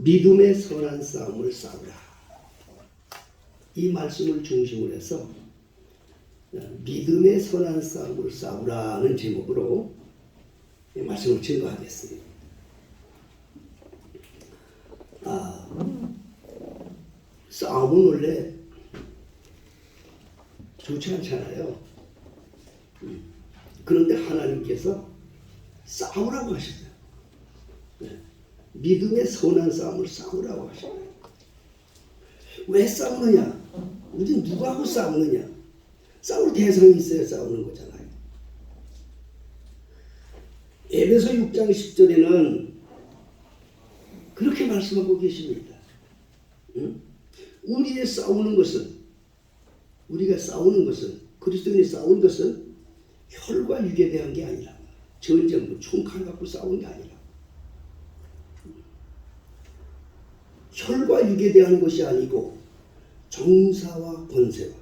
믿음의 선한 싸움을 싸우라. 이 말씀을 중심으로 해서 믿음의 선한 싸움을 싸우라는 제목으로 이 말씀을 증거하겠습니다. 싸움은 원래 좋지 않잖아요. 그런데 하나님께서 싸우라고 하셨어요. 믿음의 선한 싸움을 싸우라고 하셨어요. 왜 싸우느냐? 우리 누구하고 싸우느냐? 싸울 대상이 있어야 싸우는 거잖아요. 에베소 6장 10절에는 그렇게 말씀하고 계십니다. 우리가 싸우는 것은 그리스도인이 싸우는 것은 혈과 육에 대한 게 아니라 전쟁, 총칼 갖고 싸우는 게 아니라 혈과 육에 대한 것이 아니고 정사와 권세와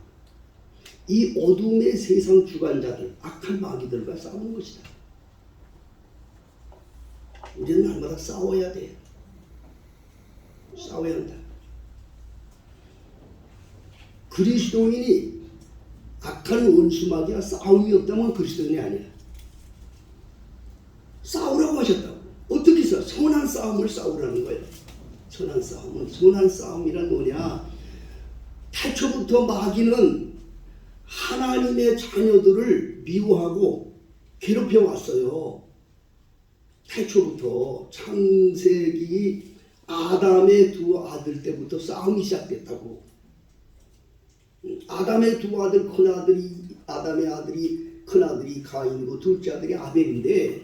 이 어둠의 세상 주관자들, 악한 마귀들과 싸우는 것이다. 우리는 날마다 싸워야 돼. 싸워야 한다. 그리스도인이 악한 원수마귀와 싸움이 없다면 그리스도인이 아니야. 싸우라고 하셨다고. 어떻게 해서 선한 싸움을 싸우라는 거예요. 선한 싸움이란 뭐냐? 태초부터 마귀는 하나님의 자녀들을 미워하고 괴롭혀 왔어요. 태초부터 창세기 아담의 두 아들 때부터 싸움이 시작됐다고. 아담의 두 아들, 아담의 큰아들이 가인이고 둘째 아들이 아벨인데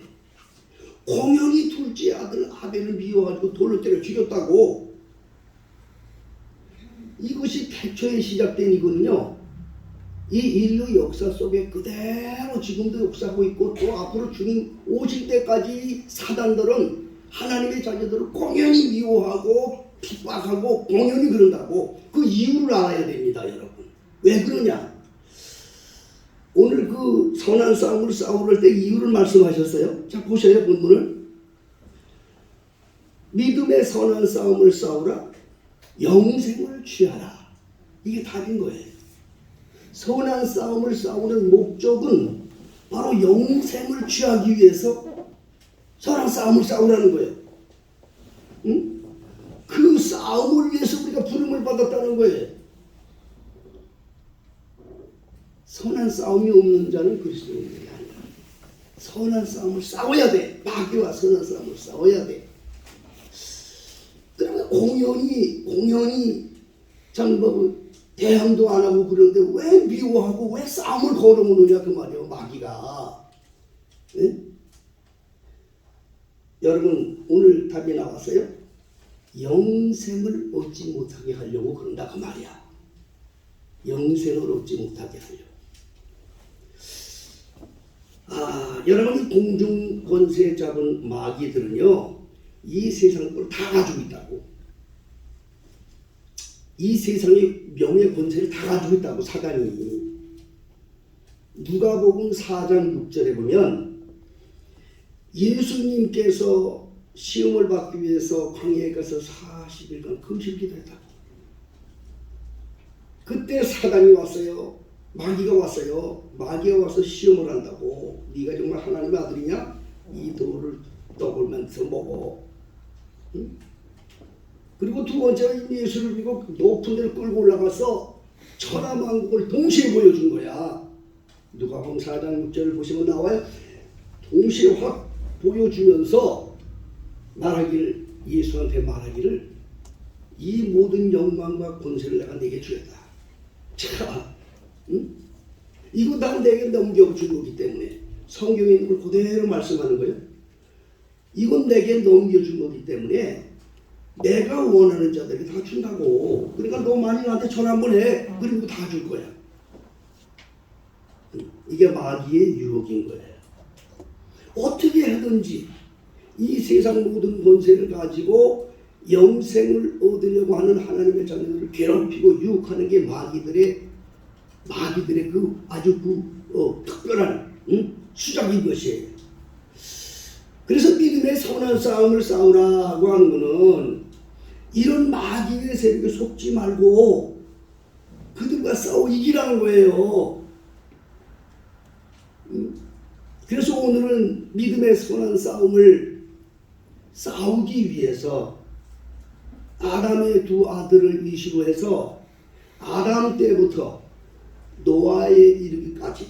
공연히 둘째 아들 아벨을 미워가지고 돌로 때려 죽였다고. 이것이 태초에 시작된 이거는요, 이 인류 역사 속에 그대로 지금도 역사하고 있고 또 앞으로 주님 오실 때까지 사단들은 하나님의 자녀들을 공연히 미워하고 핍박하고 공연히 그런다고. 그 이유를 알아야 됩니다, 여러분. 왜 그러냐? 오늘 그 선한 싸움을 싸울 때 이유를 말씀하셨어요. 자, 보셔요, 본문을. 믿음의 선한 싸움을 싸우라. 영생을 취하라. 이게 답인 거예요. 선한 싸움을 싸우는 목적은 바로 영생을 취하기 위해서 선한 싸움을 싸우라는 거예요. 응? 그 싸움을 위해서 우리가 부름을 받았다는 거예요. 선한 싸움이 없는 자는 그리스도인이 아니라 선한 싸움을 싸워야 돼. 마귀와 선한 싸움을 싸워야 돼. 그러면 공연히 장법을 대항도 안 하고 그런데 왜 미워하고 왜 싸움을 걸어오느냐 그 말이에요, 마귀가. 네? 여러분 오늘 답이 나왔어요. 영생을 얻지 못하게 하려고 그런다 그 말이야. 영생을 얻지 못하게 하려고. 여러분이 공중 권세 잡은 마귀들은요, 이 세상 걸 다 가지고 있다고. 이 세상의 명예 권세를 다 가지고 있다고, 사단이. 누가복음 4장 6절에 보면 예수님께서 시험을 받기 위해서 광야에 가서 40일간 금식기도했다고. 그때 사단이 왔어요. 마귀가 왔어요. 마귀가 와서 시험을 한다고. 네가 정말 하나님의 아들이냐? 이 돌을 떡을 만들어서 먹어. 응? 그리고 두 번째는 예수를 믿고 높은 데를 끌고 올라가서 천하만국을 동시에 보여준 거야. 누가복음 4장 6절을 보시면 나와요. 동시에 확 보여주면서 말하기를, 예수한테 말하기를, 이 모든 영광과 권세를 내가 내게 주겠다. 자, 응? 이거 다 내게 넘겨준 거기 때문에, 성경에 있는 걸 그대로 말씀하는 거예요. 이건 내게 넘겨준 거기 때문에 내가 원하는 자들에게 다 준다고. 그러니까 너 만일 나한테 전화 한번 해. 그리고 다 줄 거야. 이게 마귀의 유혹인 거예요. 어떻게 하든지 이 세상 모든 권세를 가지고 영생을 얻으려고 하는 하나님의 자녀들을 괴롭히고 유혹하는 게 마귀들의 그 아주 특별한 수작인 것이에요. 그래서 믿음의 선한 싸움을 싸우라고 하는 것은 이런 마귀의 세력에 속지 말고 그들과 싸워 이기라는 거예요. 그래서 오늘은 믿음의 선한 싸움을 싸우기 위해서 아담의 두 아들을 이시로 해서 아담 때부터 노아에 이르기까지,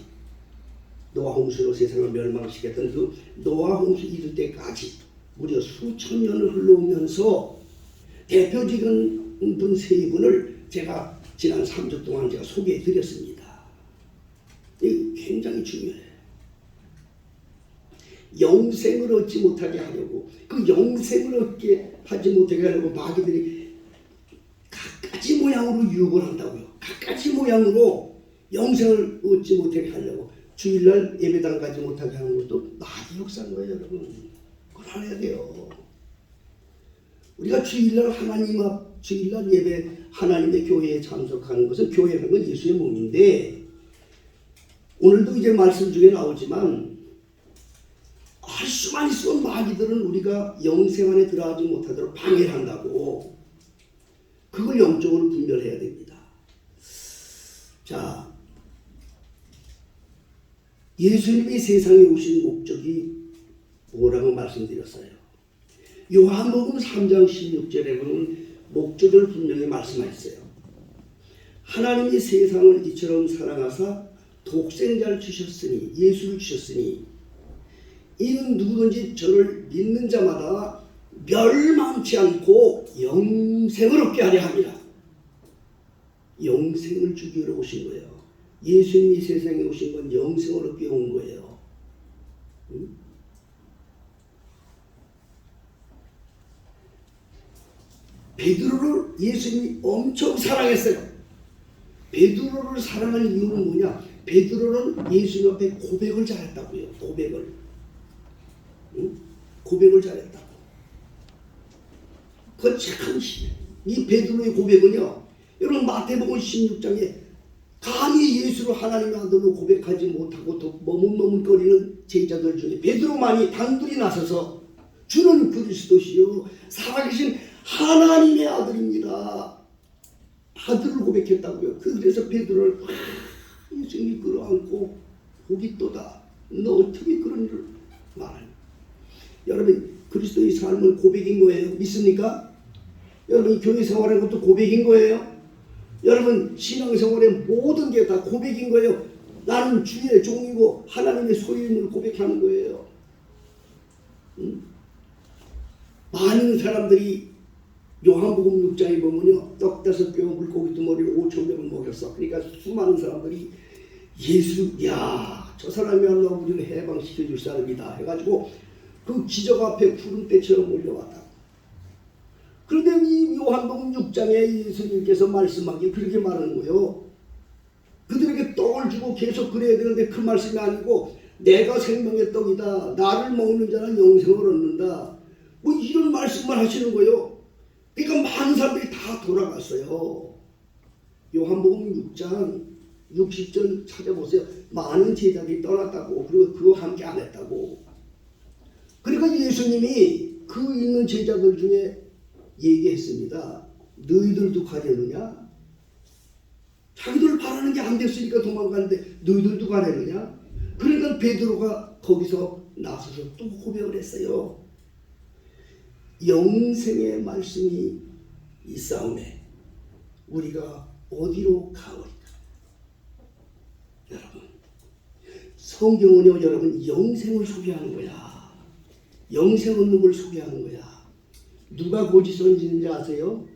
노아 홍수로 세상을 멸망시켰던 그 노아 홍수 이를 때까지 무려 수천 년을 흘러오면서 대표적인 분 세 분을 제가 지난 3주 동안 제가 소개해 드렸습니다. 이게 굉장히 중요해요. 영생을 얻지 못하게 하려고, 그 영생을 얻게 하지 못하게 하려고 마귀들이 갖가지 모양으로 유혹을 한다고요. 갖가지 모양으로 영생을 얻지 못하게 하려고 주일날 예배당 가지 못하게 하는 것도 마귀 역사인 거예요, 여러분. 그걸 알아야 돼요. 우리가 주일날 하나님 앞, 주일날 예배, 하나님의 교회에 참석하는 것은, 교회라는 건 예수의 몸인데, 오늘도 이제 말씀 중에 나오지만 할 수만 있으면 마귀들은 우리가 영생 안에 들어가지 못하도록 방해를 한다고. 그걸 영적으로 분별해야 됩니다. 자, 예수님이 세상에 오신 목적이 뭐라고 말씀드렸어요? 요한복음 3장 16절에 보면 목적을 분명히 말씀하셨어요. 하나님이 세상을 이처럼 사랑하사 독생자를 주셨으니, 예수를 주셨으니 이는 누구든지 저를 믿는 자마다 멸망치 않고 영생을 얻게 하려 합니다. 영생을 주기 위해 오신 거예요. 예수님이 세상에 오신 건 영생을 얻기 위해 온 거예요. 베드로를 예수님이 엄청 사랑했어요. 베드로를 사랑할 이유는 뭐냐? 베드로는 예수님 앞에 고백을 잘했다고요. 고백을 잘했다고. 그 참, 이 베드로의 고백은요, 여러분 마태복음 16장에 감히 예수를 하나님의 아들로 고백하지 못하고 더 머뭇머뭇거리는 제자들 중에 베드로만이 단둘이 나서서 주는 그리스도시요 살아계신 하나님의 아들입니다. 아들을 고백했다고요. 그래서 베드로를 예수님이 끌어안고 복이 또다. 너 어떻게 그런 일을 말하냐. 여러분, 그리스도의 삶은 고백인 거예요. 믿습니까? 여러분, 교회 생활하는 것도 고백인 거예요. 여러분, 신앙생활의 모든 게 다 고백인 거예요. 나는 주의 종이고 하나님의 소유임을 고백하는 거예요. 많은 사람들이 요한복음 6장에 보면요, 떡 5개 물고기 2마리를 5,000명을 먹였어. 그러니까 수많은 사람들이 예수, 야, 저 사람이야말로 우리를 해방시켜 줄 사람이다 해가지고 그 기적 앞에 구름대처럼 몰려왔다. 그런데 이 요한복음 6장에 예수님께서 말씀하기 그렇게 말하는 거예요. 그들에게 떡을 주고 계속 그래야 되는데 그 말씀이 아니고 내가 생명의 떡이다. 나를 먹는 자는 영생을 얻는다. 뭐 이런 말씀을 하시는 거예요. 그러니까 많은 사람들이 다 돌아갔어요. 요한복음 6장 60절 찾아보세요. 많은 제자들이 떠났다고. 그리고 그거 함께 안 했다고. 그러니까 예수님이 그 있는 제자들 중에 얘기했습니다. 너희들도 가려느냐? 자기들 바라는 게 안 됐으니까 도망가는데 너희들도 가려느냐? 그러니까 베드로가 거기서 나서서 또 고백을 했어요. 영생의 말씀이 있사오매 우리가 어디로 가오리까? 여러분, 성경은요, 여러분, 영생을 소개하는 거야. 영생 얻는 걸 소개하는 거야. 누가 고지선지는지 아세요?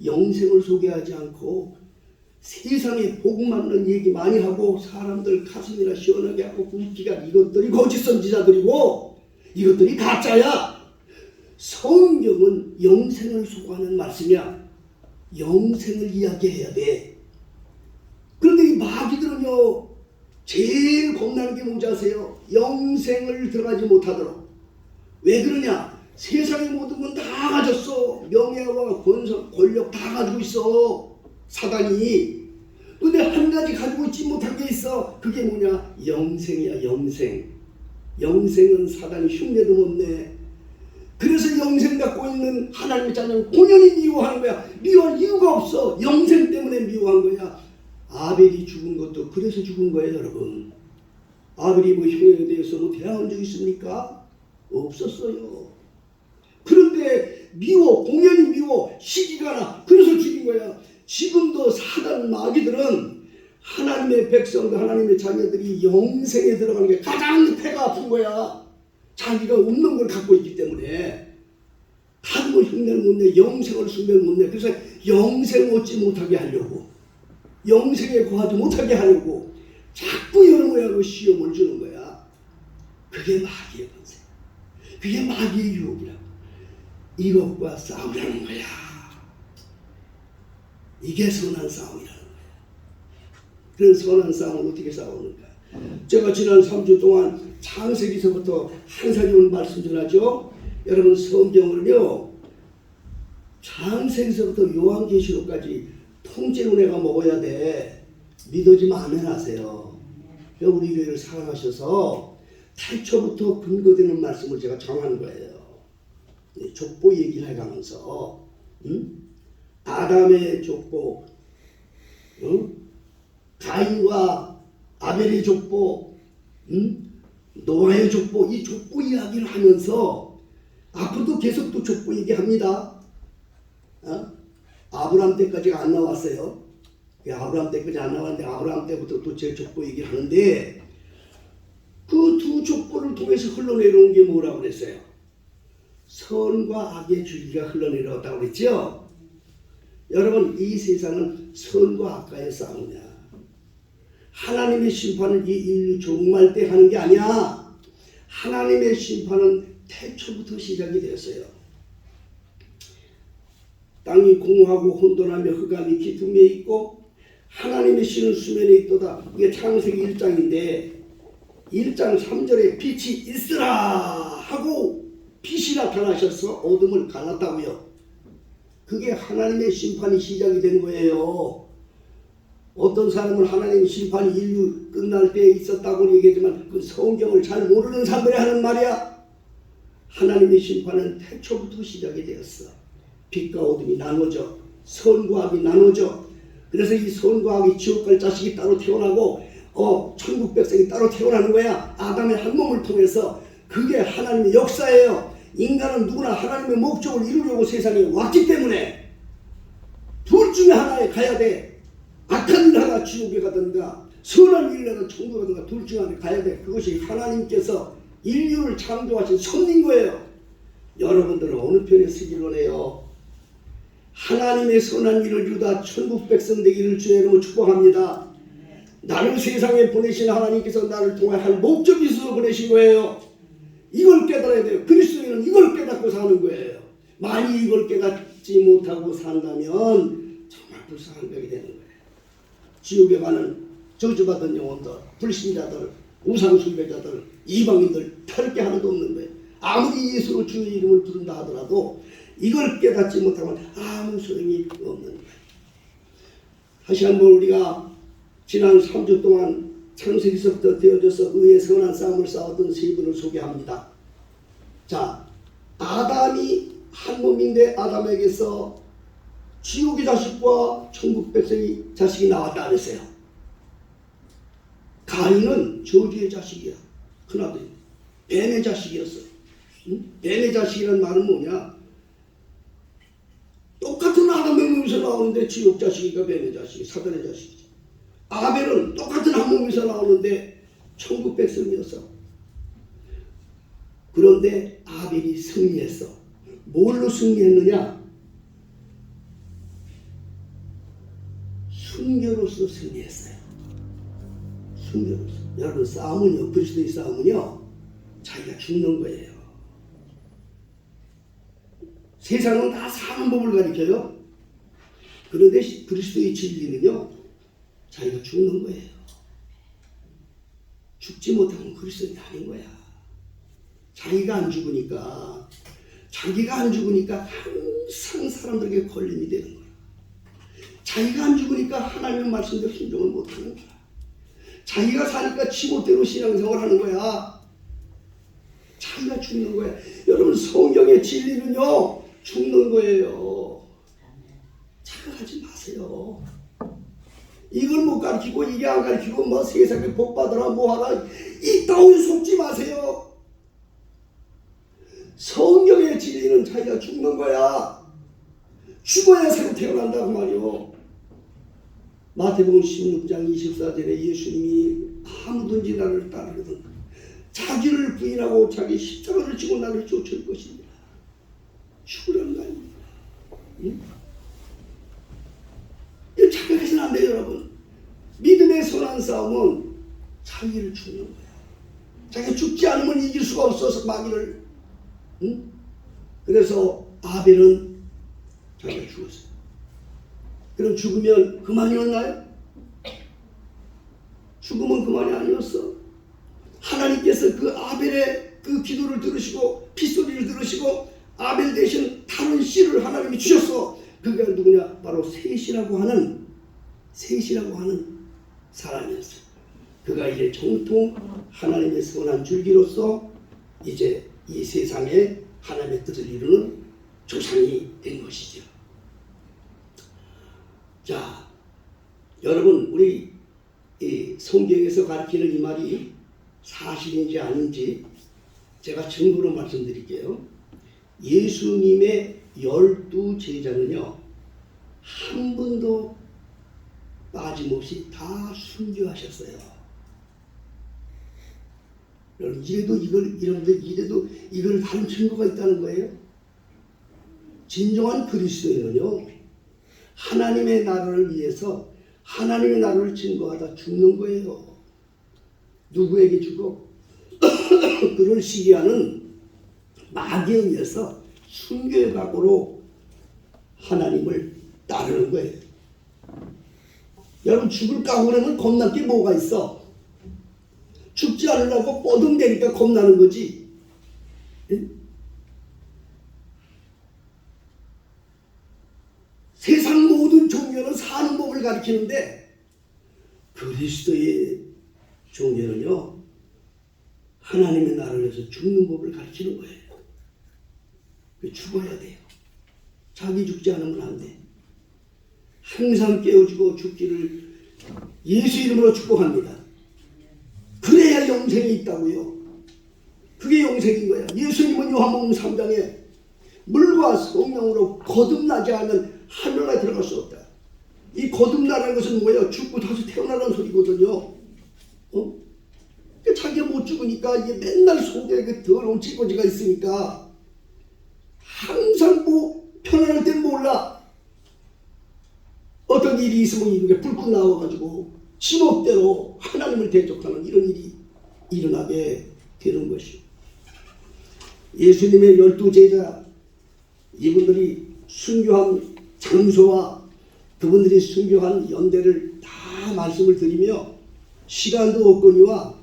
영생을 소개하지 않고 세상에 복 맞는 얘기 많이 하고 사람들 가슴이나 시원하게 하고 웃기가, 이것들이 거짓선지자들이고 이것들이 가짜야. 성경은 영생을 소개하는 말씀이야. 영생을 이야기해야 돼. 그런데 이 마귀들은요, 제일 겁나는 게 뭔지 아세요? 영생을 들어가지 못하도록. 왜 그러냐? 세상의 모든 건 다 가졌어. 명예와 권력 다 가지고 있어, 사단이. 근데 한 가지 가지고 있지 못한 게 있어. 그게 뭐냐? 영생이야, 영생. 영생은 사단이 흉내도 못 내. 그래서 영생 갖고 있는 하나님의 자녀는 공연히 미워하는 거야. 미워할 이유가 없어. 영생 때문에 미워한 거야. 아벨이 죽은 것도 그래서 죽은 거예요, 여러분. 아벨이 뭐 형에 대해서 뭐 대항한 적 있습니까? 없었어요. 그런데 미워, 공연히 미워, 시기가 나. 그래서 죽인 거야. 지금도 사단 마귀들은 하나님의 백성들, 하나님의 자녀들이 영생에 들어가는 게 가장 배가 아픈 거야. 자기가 없는 걸 갖고 있기 때문에 하나님의 흉내를 못 내, 영생을 흉내를 못 내. 그래서 영생 얻지 못하게 하려고, 영생에 거하지 못하게 하려고 자꾸 여러 모양으로 시험을 주는 거야. 그게 마귀의 권세, 그게 마귀의 유혹이라고. 이것과 싸우라는 거야. 이게 선한 싸움이라는 거야. 그런 선한 싸움은 어떻게 싸우는가? 제가 지난 3주 동안 창세기서부터 항상 이런 말씀 전하죠. 여러분 성경을요, 창세기서부터 요한계시록까지 통째 은혜가 먹어야 돼. 믿어지면 아멘 하세요. 우리 교회를 사랑하셔서 태초부터 근거되는 말씀을 제가 정하는 거예요. 족보 얘기를 해가면서 아담의 족보, 가인과 아벨의 족보, 노아의 족보, 이 족보 이야기를 하면서 앞으로도 계속 또 족보 얘기합니다. 아브라함 때까지가 안 나왔어요. 아브라함 때까지 안 나왔는데 아브라함 때부터 또 제 족보 얘기를 하는데 그 두 족보를 통해서 흘러내려온 게 뭐라고 그랬어요? 선과 악의 줄기가 흘러내려왔다고 그랬죠? 여러분, 이 세상은 선과 악과의 싸움이야. 하나님의 심판은 이 인류 종말 때 하는 게 아니야. 하나님의 심판은 태초부터 시작이 되었어요. 땅이 공허하고 혼돈하며 흑암이 깊음에 있고 하나님의 신은 수면에 있도다. 이게 창세기 1장인데 1장 3절에 빛이 있으라 하고 빛이 나타나셔서 어둠을 갈랐다고요. 그게 하나님의 심판이 시작이 된 거예요. 어떤 사람은 하나님 심판이 인류 끝날 때 있었다고 얘기하지만 그 성경을 잘 모르는 사람들이 하는 말이야. 하나님의 심판은 태초부터 시작이 되었어. 빛과 어둠이 나눠져, 선과 악이 나눠져. 그래서 이 선과 악이 지옥 갈 자식이 따로 태어나고 천국 백성이 따로 태어나는 거야. 아담의 한 몸을 통해서. 그게 하나님의 역사예요. 인간은 누구나 하나님의 목적을 이루려고 세상에 왔기 때문에 둘 중에 하나에 가야 돼. 악한 일 하나 지옥에 가든가 선한 일을 하나 천국에 가든가 둘 중에 하나에 가야 돼. 그것이 하나님께서 인류를 창조하신 섭리인 거예요. 여러분들은 어느 편에 서기를 원해요? 하나님의 선한 일을 이루다 천국 백성 되기를 주의 이름으로 축복합니다. 나를 세상에 보내신 하나님께서 나를 통해 할 목적이 있어서 보내신 거예요. 이걸 깨달아야 돼요. 그리스도인은 이걸 깨닫고 사는 거예요. 만약 이걸 깨닫지 못하고 산다면 정말 불쌍한 벽이 되는 거예요. 지옥에 가는 저주받은 영혼들, 불신자들, 우상숭배자들, 이방인들 다를 게 하나도 없는 거예요. 아무리 예수로 주의 이름을 부른다 하더라도 이걸 깨닫지 못하면 아무 소용이 없는 거예요. 다시 한번 우리가 지난 3주 동안 창세기서부터 되어져서 의의 선한 싸움을 싸웠던 세 분을 소개합니다. 자, 아담이 한 몸인데 아담에게서 지옥의 자식과 천국 백성의 자식이 나왔다 그랬어요. 가인은 저주의 자식이야. 큰아들. 뱀의 자식이었어. 뱀의 자식이라는 말은 뭐냐? 똑같은 아담의 몸에서 나오는데 지옥 자식이가 뱀의 자식이, 사단의 자식이지. 아벨은 똑같은 한 몸에서 나오는데 천국 백성이었어. 그런데 아벨이 승리했어. 뭘로 승리했느냐? 순교로서 승리했어요. 순교로서. 여러분, 싸움은요, 그리스도의 싸움은요, 자기가 죽는 거예요. 세상은 다 사는 법을 가르쳐요. 그런데 그리스도의 진리는요, 자기가 죽는 거예요. 죽지 못하면 그리스도인이 아닌 거야. 자기가 안 죽으니까 항상 사람들에게 걸림이 되는 거야. 자기가 안 죽으니까 하나님의 말씀대로 순종을 못하는 거야. 자기가 사니까 지멋대로 신앙생활을 하는 거야. 자기가 죽는 거야. 여러분, 여러분 성경의 진리는요 죽는 거예요. 착각하지 마세요. 이걸 못 가르치고 이게 안 가르치고 뭐 세상에 복 받으라 뭐하라 이 따위에 속지 마세요. 성경의 진리는 자기가 죽는 거야. 죽어야 새로 태어난다고 말이요. 마태복음 16장 24절에 예수님이 아무든지 나를 따르거든 자기를 부인하고 자기 십자가를 지고 나를 쫓을 것입니다. 죽으라는 거 아닙니까? 응? 이거 착각해서는 안 돼요, 여러분. 믿음의 선한 싸움은 자기를 죽는 거야. 자기가 죽지 않으면 이길 수가 없어서 마귀를. 응? 그래서 아벨은 자기가 죽었어요. 그럼 죽으면 그만이었나요? 죽으면 그만이 아니었어. 하나님께서 그 아벨의 그 기도를 들으시고 핏소리를 들으시고 아벨 대신 다른 씨를 하나님이 주셨어. 그게 누구냐? 바로 셋이라고 하는 사람이었어. 그가 이제 정통 하나님의 선한 줄기로서 이제 이 세상에 하나님의 뜻을 이루는 조상이 된 것이죠. 자, 여러분 우리 이 성경에서 가르치는 이 말이 사실인지 아닌지 제가 증거로 말씀드릴게요. 예수님의 12제자는요 한 분도 빠짐없이 다 순교하셨어요. 여러분 이래도 이걸 다른 증거가 있다는 거예요. 진정한 그리스도인은요 하나님의 나라를 위해서 하나님의 나라를 증거하다 죽는 거예요. 누구에게 죽어? 그를 시기하는 마귀에 의해서 순교의 각오로 하나님을 따르는 거예요. 여러분 죽을 각오라면 겁날 게 뭐가 있어? 죽지 않으려고 뻐둥대니까 겁나는 거지. 응? 세상 모든 종교는 사는 법을 가르치는데 그리스도의 종교는요 하나님의 나라를 위해서 죽는 법을 가르치는 거예요. 죽어야 돼요. 자기 죽지 않으면 안 돼. 항상 깨어지고 죽기를 예수 이름으로 축복합니다. 그래야 영생이 있다고요. 그게 영생인 거야. 예수님은 요한복음 3장에 물과 성령으로 거듭나지 않으면 하늘나라에 들어갈 수 없다. 이 거듭나라는 것은 뭐예요? 죽고 다시 태어나라는 소리거든요. 자기가 못 죽으니까 이게 맨날 속에 그 더러운 찌꺼기가 있으니까 항상 뭐 편안할 땐 몰라. 어떤 일이 있으면 이렇게 불끈 나와가지고 지멋대로 하나님을 대적하는 이런 일이 일어나게 되는 것이요. 예수님의 12제자 이분들이 순교한 장소와 그분들이 순교한 연대를 다 말씀을 드리며 시간도 없거니와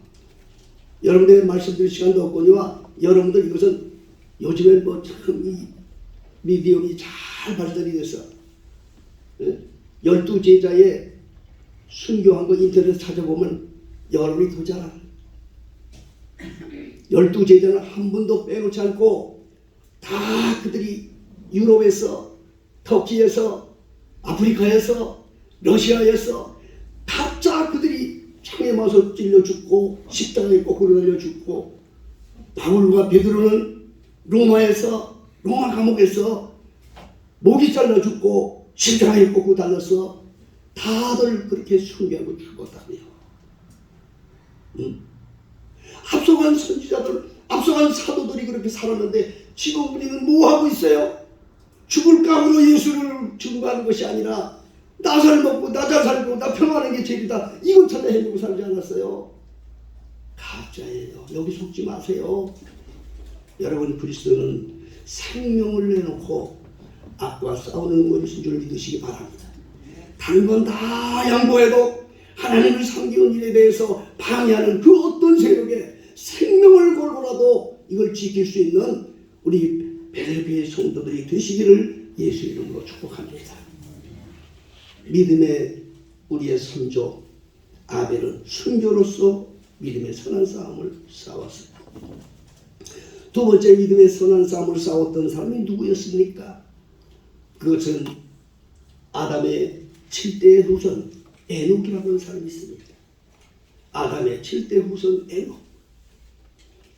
여러분들에게 말씀드릴 시간도 없거니와 여러분들 이것은 요즘엔 뭐 참 이 미디어이 잘 발달이 돼서 12제자의 순교한 거 인터넷에 찾아보면 여러분이 더 잘 알아요. 12제자는 한 분도 빼놓지 않고 다 그들이 유럽에서 터키에서 아프리카에서 러시아에서 각자 그들이 창에 맞서 찔려 죽고 십자가에 거꾸로 달려 죽고 바울과 베드로는 로마 감옥에서 목이 잘라 죽고 십자가에 거꾸로 달려서 다들 그렇게 순교하고 죽었다고요. 앞서간 선지자들, 앞서간 사도들이 그렇게 살았는데 지금 우리는 뭐 하고 있어요? 죽을 각오로 예수를 증거하는 것이 아니라 나 잘 먹고 나 잘 살고 나 평안한 게 제일이다. 이걸 찾아 헤매고 살지 않았어요. 가짜예요. 여기 속지 마세요. 여러분 그리스도는 생명을 내놓고 악과 싸우는 것이신 줄 믿으시기 바랍니다. 다른 건 다 양보해도 하나님을 섬기는 일에 대해서 방해하는 그 어떤 세력에 생명을 걸고라도 이걸 지킬 수 있는 우리 벨레비의 성도들이 되시기를 예수 이름으로 축복합니다. 믿음의 우리의 선조 아벨은 순교로서 믿음의 선한 싸움을 싸웠습니다. 두 번째 믿음의 선한 싸움을 싸웠던 사람이 누구였습니까? 그것은 아담의 7대 후손 에녹이라고 하는 사람이 있습니다. 아담의 7대 후손 에녹.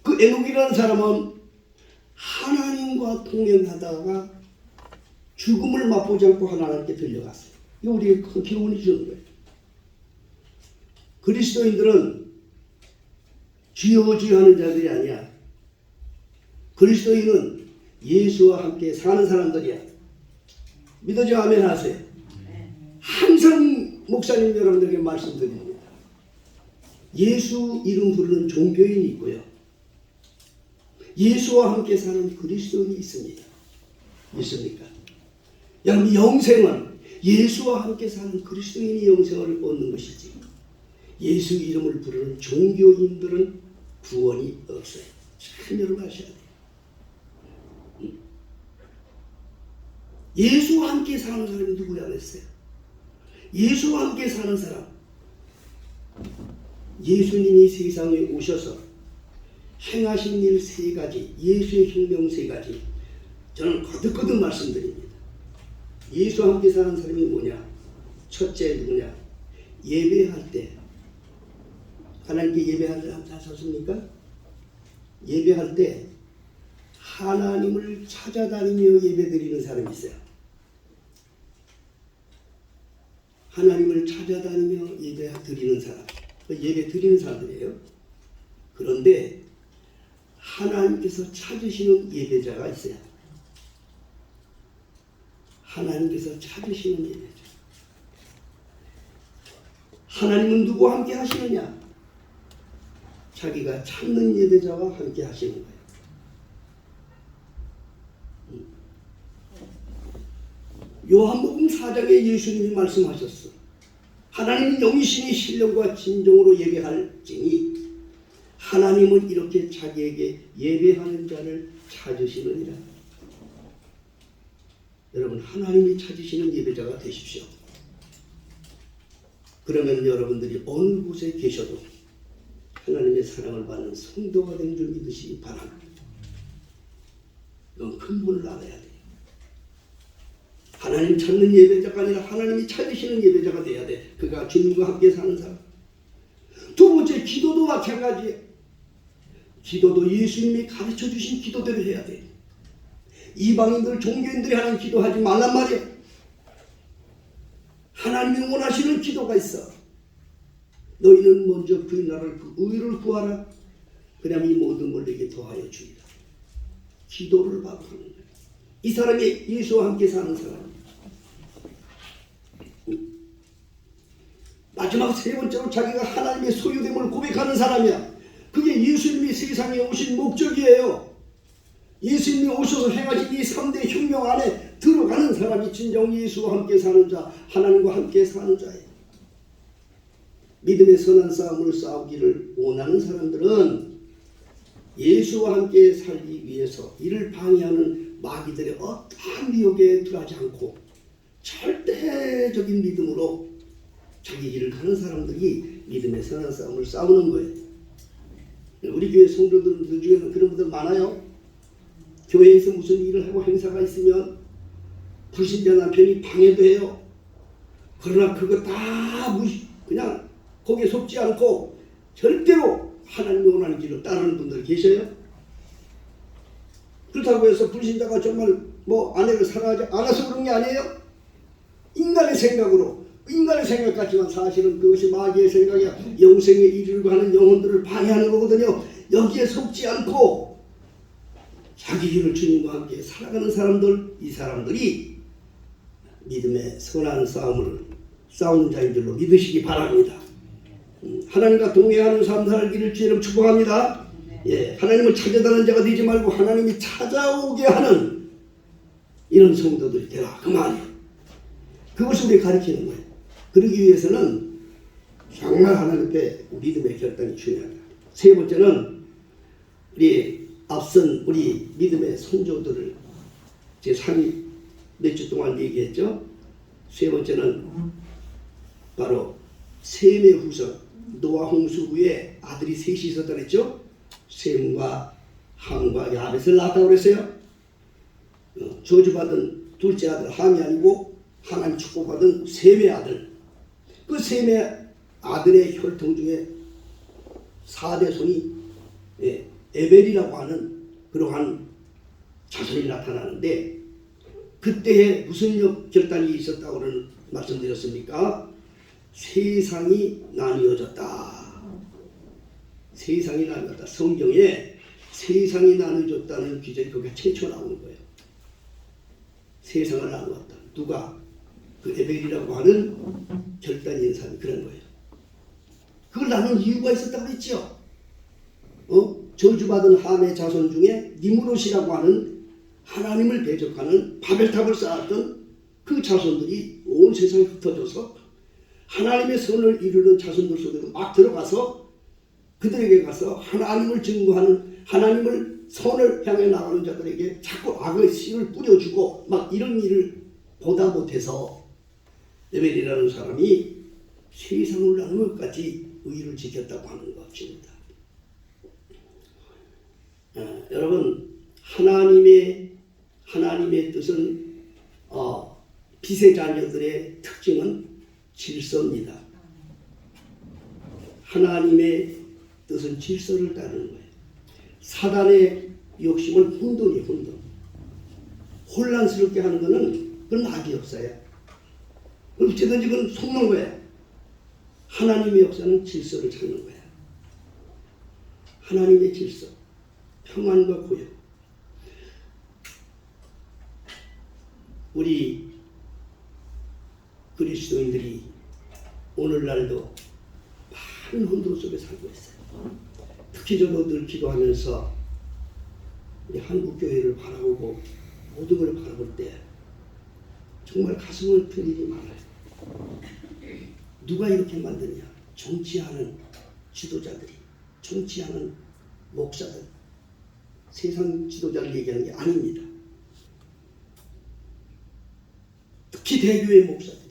그 에녹이라는 사람은 하나님과 동행하다가 죽음을 맛보지 않고 하나님께 들려갔어요. 이거 우리에게 큰 교훈이 주는 거예요. 그리스도인들은 주여 하는 자들이 아니야. 그리스도인은 예수와 함께 사는 사람들이야. 믿어져 아멘 하세요. 항상 목사님 여러분들에게 말씀드립니다. 예수 이름 부르는 종교인이 있고요. 예수와 함께 사는 그리스도인이 있습니다. 있습니까? 여러분 영생은 예수와 함께 사는 그리스도인이 영생을 얻는 것이지 예수 이름을 부르는 종교인들은 구원이 없어요. 참 여러분 아셔야 돼요. 예수와 함께 사는 사람이 누구냐 그랬어요? 예수와 함께 사는 사람. 예수님이 세상에 오셔서 행하신 일 3가지, 예수의 혁명 3가지 저는 거듭거듭 말씀드립니다. 예수와 함께 사는 사람이 뭐냐? 첫째 누구냐? 예배할 때 하나님께 예배하셨습니까? 예배할 때 하나님을 찾아다니며 예배드리는 사람이 있어요. 하나님을 찾아다니며 예배드리는 사람, 예배 드리는 사람들이에요. 그런데 하나님께서 찾으시는 예배자가 있어요. 하나님께서 찾으시는 예배자. 하나님은 누구와 함께 하시느냐? 자기가 찾는 예배자와 함께 하시는 거예요. 요한복음 4장에 예수님이 말씀하셨어. 하나님은 영이시니 신령과 진정으로 예배할지니 하나님은 이렇게 자기에게 예배하는 자를 찾으시느니라. 여러분 하나님이 찾으시는 예배자가 되십시오. 그러면 여러분들이 어느 곳에 계셔도 하나님의 사랑을 받는 성도가 된 줄 믿으시기 바랍니다. 이건 근본을 알아야 돼요. 하나님 찾는 예배자가 아니라 하나님이 찾으시는 예배자가 돼야 돼. 그가 주님과 함께 사는 사람. 두 번째 기도도 마찬가지예요. 기도도 예수님이 가르쳐 주신 기도대로 해야 돼. 이방인들 종교인들이 하는 기도하지 말란 말이야. 하나님이 원하시는 기도가 있어. 너희는 먼저 그의 나라를 그 의를 구하라. 그러면 이 모든 걸 내게 더하여 주리라. 기도를 받고 하는 거예요. 이 사람이 예수와 함께 사는 사람. 마지막 세 번째로 자기가 하나님의 소유됨을 고백하는 사람이야. 그게 예수님이 세상에 오신 목적이에요. 예수님이 오셔서 행하신 이 3대 혁명 안에 들어가는 사람이 진정 예수와 함께 사는 자, 하나님과 함께 사는 자예요. 믿음의 선한 싸움을 싸우기를 원하는 사람들은 예수와 함께 살기 위해서 이를 방해하는 마귀들의 어떠한 미혹에 들어가지 않고 절대적인 믿음으로 자기 길을 가는 사람들이 믿음의 선한 싸움을 싸우는 거예요. 우리 교회 성도들 중에는 그런 분들 많아요. 교회에서 무슨 일을 하고 행사가 있으면 불신자 남편이 방해도 해요. 그러나 그거 다 그냥 거기에 속지 않고 절대로 하나님이 원하는 길을 따르는 분들 계셔요. 그렇다고 해서 불신자가 정말 아내를 사랑하지 않아서 그런 게 아니에요. 인간의 생각으로, 인간의 생각 같지만 사실은 그것이 마귀의 생각이야. 영생에 이르려고 하는 영혼들을 방해하는 거거든요. 여기에 속지 않고 자기 길을 주님과 함께 살아가는 사람들, 이 사람들이 믿음의 선한 싸움을 싸우는 자인 줄로 믿으시기 바랍니다. 하나님과 동행하는 삶 살기를 주님 축복합니다. 예, 하나님을 찾아다니는 자가 되지 말고 하나님이 찾아오게 하는 이런 성도들이 되라 그 말이에요. 그것을 우리 가르치는 거예요. 그러기 위해서는 정말 하나님 앞에 믿음의 결단이 중요하다. 세 번째는 우리 앞선 우리 믿음의 선조들을 제 3일 몇 주 동안 얘기했죠. 세 번째는 바로 셈의 후손, 노아 홍수 후에 아들이 셋이 있었다 그랬죠. 셈과 함과 야벳을 낳았다고 그랬어요. 저주받은 둘째 아들 함이 아니고 하나님 축복받은 셈의 아들. 그 셈의 아들의 혈통 중에 4대 손이 에벨이라고 하는 그러한 자손이 나타나는데, 그때에 무슨 결단이 있었다고 말씀드렸습니까? 세상이 나뉘어졌다. 세상이 나뉘었다. 성경에 세상이 나뉘어졌다는 기절이 거기에 최초 나오는 거예요. 세상을 나누었다. 누가? 그 에벨이라고 하는 결단이 있는 사람이 그런 거예요. 그걸 나눈 이유가 있었다고 그랬죠. 저주받은 함의 자손 중에 니므롯이라고 하는 하나님을 대적하는 바벨탑을 쌓았던 그 자손들이 온 세상에 흩어져서 하나님의 선을 이루는 자손들 속에도 막 들어가서 그들에게 가서 하나님을 증거하는, 하나님을 선을 향해 나가는 자들에게 자꾸 악의 씨를 뿌려주고 막 이런 일을 보다 못해서 에벨이라는 사람이 세상을 나누는 것까지 의를 지켰다고 하는 것입니다. 여러분, 하나님의 뜻은 빛의 자녀들의 특징은 질서입니다. 하나님의 뜻은 질서를 따르는 거예요. 사단의 욕심은 혼돈이에요. 혼돈. 혼란스럽게 하는 것은 그건 악의 역사예요. 어쨌든지 그건 속는 거예요. 하나님의 역사는 질서를 찾는 거예요. 하나님의 질서, 평안과 고요. 우리 그리스도인들이 오늘날도 많은 혼돈 속에 살고 있어요. 특히 저도 늘 기도하면서 우리 한국교회를 바라보고 모든 걸 바라볼 때 정말 가슴을 들리지 말아요. 누가 이렇게 만드냐? 정치하는 지도자들이, 정치하는 목사들, 세상 지도자를 얘기하는 게 아닙니다. 특히 대교회 목사들이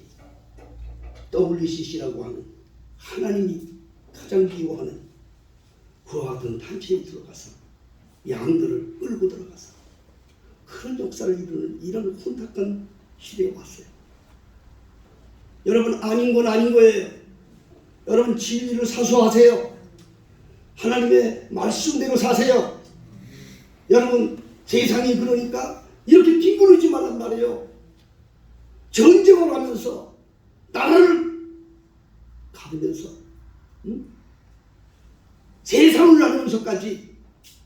WCC라고 하는 하나님이 가장 미워하는 그와 같은 단체에 들어가서 양들을 끌고 들어가서 그런 역사를 이루는 이런 혼탁한 시대에 왔어요. 여러분, 아닌 건 아닌 거예요. 여러분, 진리를 사수하세요. 하나님의 말씀대로 사세요. 여러분, 세상이 그러니까 이렇게 뒹구르지 말란 말이에요. 전쟁을 하면서 나라를 가르면서 세상을 나누면서까지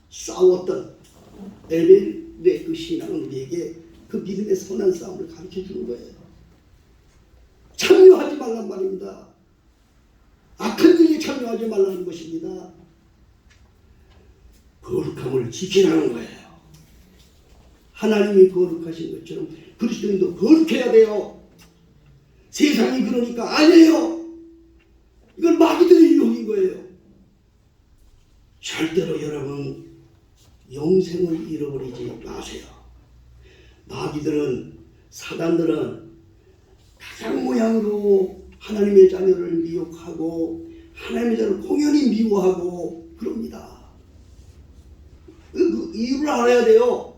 싸웠던 에벨의 그 신앙은 우리에게 그 믿음의 선한 싸움을 가르쳐 주는 거예요. 참여하지 말란 말입니다. 악한 일에 참여하지 말라는 것입니다. 거룩함을 지키라는 거예요. 하나님이 거룩하신 것처럼 그리스도인도 거룩해야 돼요. 세상이 그러니까 아니에요. 이건 마귀들의 유혹인 거예요. 절대로 여러분 영생을 잃어버리지 마세요. 마귀들은, 사단들은 가장 모양으로 하나님의 자녀를 미혹하고 하나님의 자녀를 공연히 미워하고 그럽니다. 그 이유를 알아야 돼요.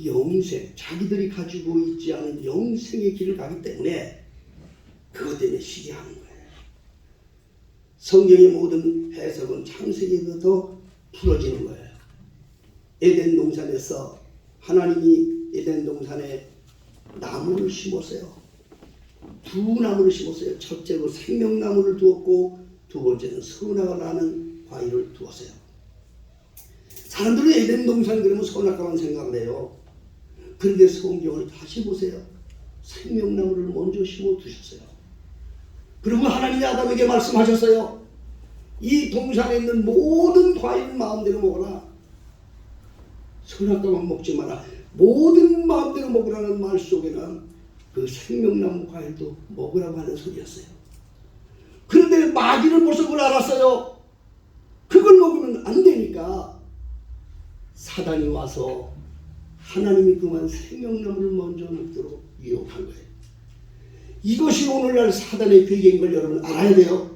영생, 자기들이 가지고 있지 않은 영생의 길을 가기 때문에 그것 때문에 시기하는 거예요. 성경의 모든 해석은 창세기부터 풀어지는 거예요. 에덴 동산에서 하나님이 에덴 동산에 나무를 심었어요. 두 나무를 심었어요. 첫째로 생명나무를 두었고 두 번째는 선악을 아는 과일을 두었어요. 사람들은 에덴 동산 그러면 선악과만 생각을 해요. 그런데 성경을 다시 보세요. 생명나무를 먼저 심어 두셨어요. 그리고 하나님이 아담에게 말씀하셨어요. 이 동산에 있는 모든 과일 마음대로 먹어라. 선악과만 먹지 마라. 모든 마음대로 먹으라는 말 속에는 그 생명나무 과일도 먹으라고 하는 소리였어요. 그런데 마귀는 벌써 그걸 알았어요. 그걸 먹으면 안 되니까 사단이 와서 하나님이 그만 생명나무를 먼저 먹도록 유혹한 거예요. 이것이 오늘날 사단의 괴계인 걸 여러분 알아야 돼요.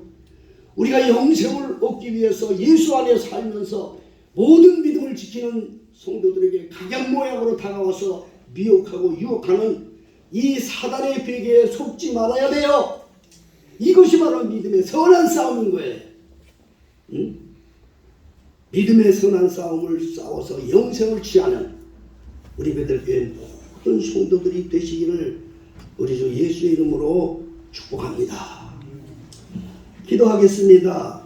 우리가 영생을 얻기 위해서 예수 안에 살면서 모든 믿음을 지키는 성도들에게 각양 모양으로 다가와서 미혹하고 유혹하는 이 사단의 베개에 속지 말아야 돼요. 이것이 바로 믿음의 선한 싸움인 거예요. 응? 믿음의 선한 싸움을 싸워서 영생을 취하는 우리 베들교회 모든 성도들이 되시기를 우리 주 예수의 이름으로 축복합니다. 기도하겠습니다.